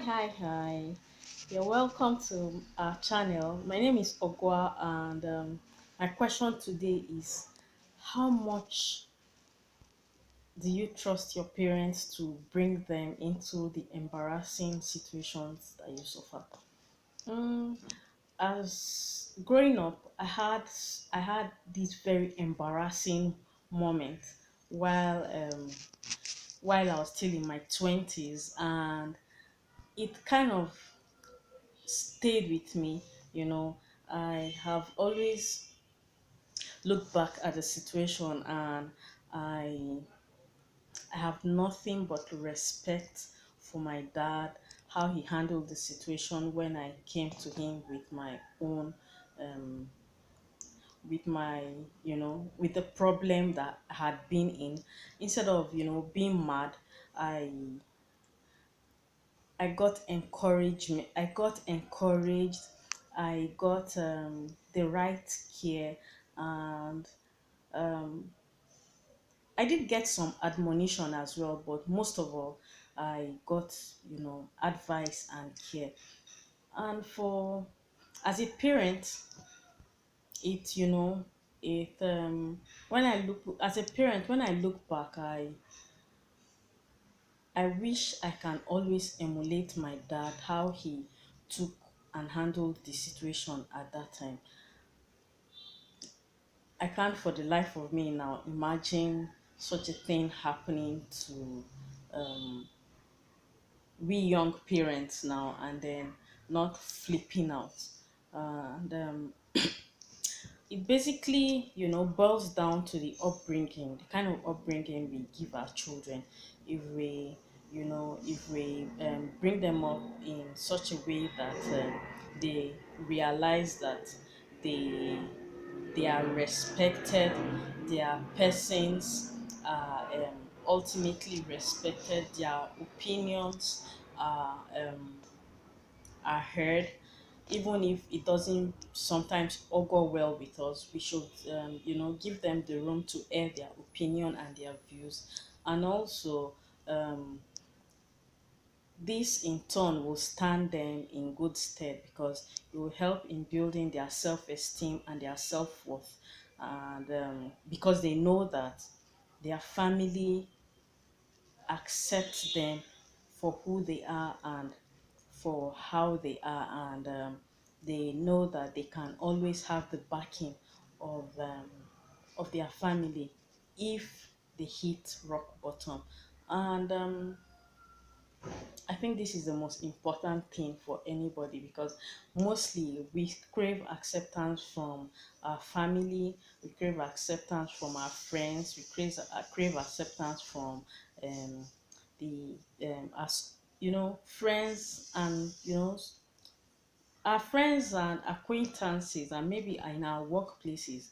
Hi. You're welcome to our channel. My name is Ogwa, and my question today is how much do you trust your parents to bring them into the embarrassing situations that you suffer? Mm, as growing up, I had this very embarrassing moment while while I was still in my 20s, and it kind of stayed with me. You know, I have always looked back at the situation, and I I have nothing but respect for my dad, how he handled the situation when I came to him with my own um with my with the problem that I had been in. Instead of being mad, I I got encouraged. I got the right care, and um, I did get some admonition as well. But most of all, I got advice and care. And for as a parent, it you know it when I look as a parent when I look back, I wish I can always emulate my dad, how he took and handled the situation at that time. I can't for the life of me now imagine such a thing happening to um, we young parents now, and then not flipping out. And it basically, boils down to the upbringing, the kind of upbringing we give our children. If we bring them up in such a way that they realize that they they are respected, their persons are ultimately respected, their opinions are heard, even if it doesn't sometimes augur well with us. We should give them the room to air their opinion and their views. And also, um, this in turn will stand them in good stead, because it will help in building their self-esteem and their self-worth. And because they know that their family accept them for who they are and for how they are, and they know that they can always have the backing of their family if they hit rock bottom. And I think this is the most important thing for anybody, because mostly we crave acceptance from our family, we crave acceptance from our friends, we crave acceptance from um, the as friends, and our friends and acquaintances, and maybe in our workplaces.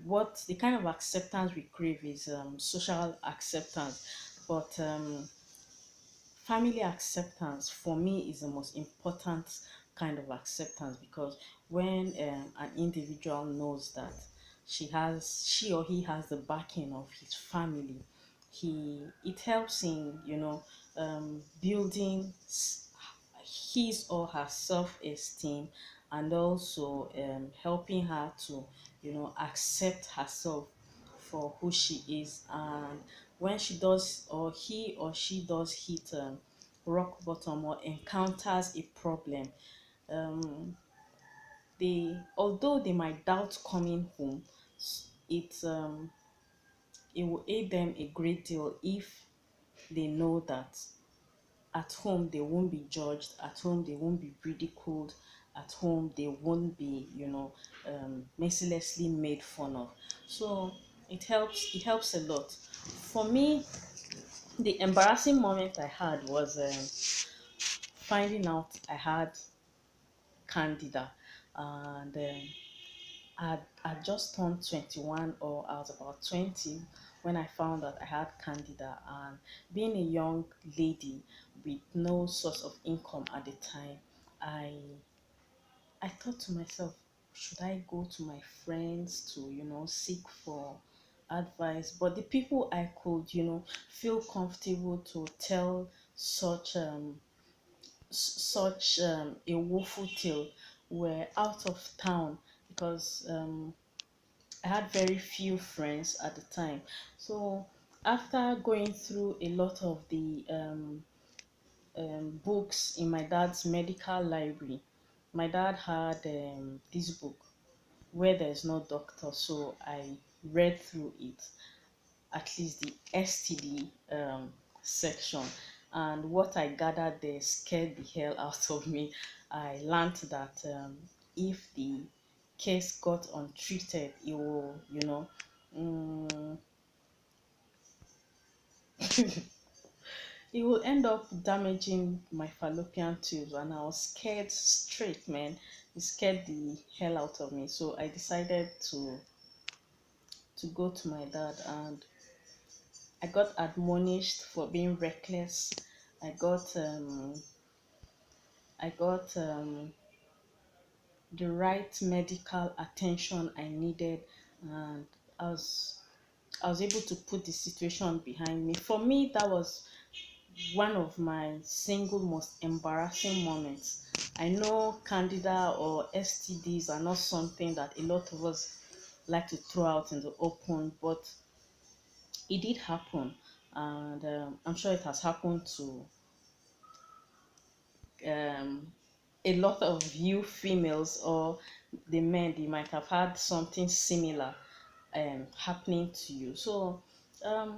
What the kind of acceptance we crave is social acceptance, but family acceptance for me is the most important kind of acceptance, because when an individual knows that she or he has the backing of his family, he it helps in building his or her self-esteem, and also helping her to accept herself for who she is. And when she does, or he or she does hit rock bottom or encounters a problem, um, they although they might doubt coming home, it will aid them a great deal if they know that at home they won't be judged, at home they won't be ridiculed, at home they won't be mercilessly made fun of. So it helps a lot. For me, the embarrassing moment I had was finding out I had candida. And I just turned 21, or I was about 20 when I found out I had candida. And being a young lady with no source of income at the time, I I thought to myself, should I go to my friends to seek for advice? But the people I could feel comfortable to tell such such a woeful tale. We're out of town because I had very few friends at the time. So after going through a lot of the books in my dad's medical library, my dad had this book, Where There's No Doctor. So I read through it, at least the STD section. And what I gathered there scared the hell out of me. I learned that if the case got untreated, it will, mm, it will end up damaging my fallopian tubes. And I was scared straight, man. It scared the hell out of me. So I decided to go to my dad, and I got admonished for being reckless. I got I got the right medical attention I needed, and I was I was able to put the situation behind me. For me, that was one of my single most embarrassing moments. I know Candida or STDs are not something that a lot of us like to throw out in the open, but it did happen, and I'm sure it has happened to um, a lot of you females, or the men, they might have had something similar happening to you. So um,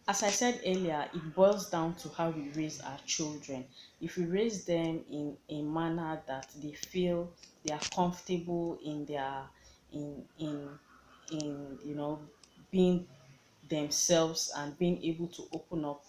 as I said earlier, it boils down to how we raise our children. If we raise them in a manner that they feel they are comfortable in their in being themselves and being able to open up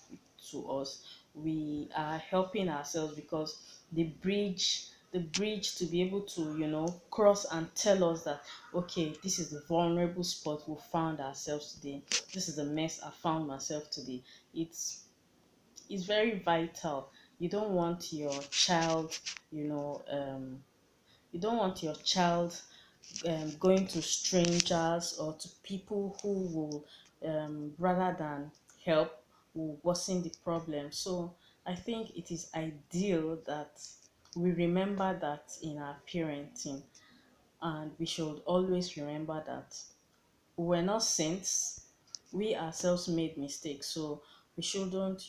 to us, we are helping ourselves, because the bridge to be able to cross and tell us that, okay, this is the vulnerable spot we found ourselves today, this is the mess I found myself today. It's it's very vital. You don't want your child you know you don't want your child going to strangers or to people who will, rather than help, will worsen the problem. So I think it is ideal that we remember that in our parenting, and we should always remember that we're not saints. We ourselves made mistakes, so we shouldn't,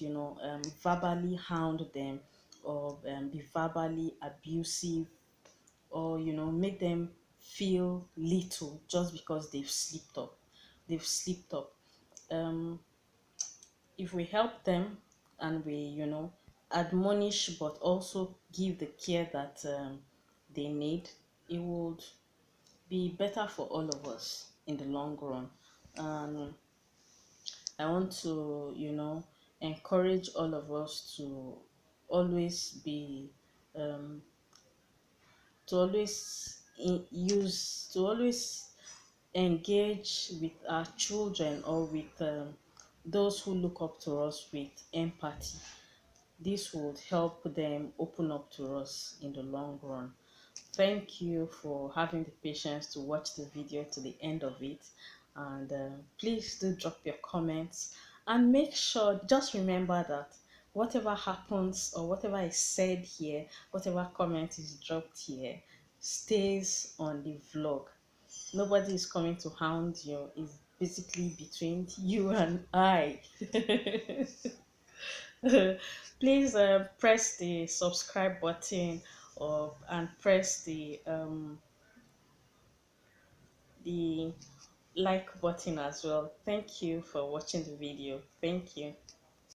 verbally hound them, or be verbally abusive, or make them feel little just because they've slipped up. um if we help them, and we admonish, but also give the care that they need, it would be better for all of us in the long run. And I want to encourage all of us to always be um to always use to always engage with our children, or with those who look up to us, with empathy. This would help them open up to us in the long run. Thank you for having the patience to watch the video to the end of it. And please do drop your comments, and make sure, just remember that whatever happens, or whatever is said here, whatever comment is dropped here, stays on the vlog. Nobody is coming to hound you. It's basically between you and I. Please press the subscribe button, or and press the like button as well. Thank you for watching the video. Thank you.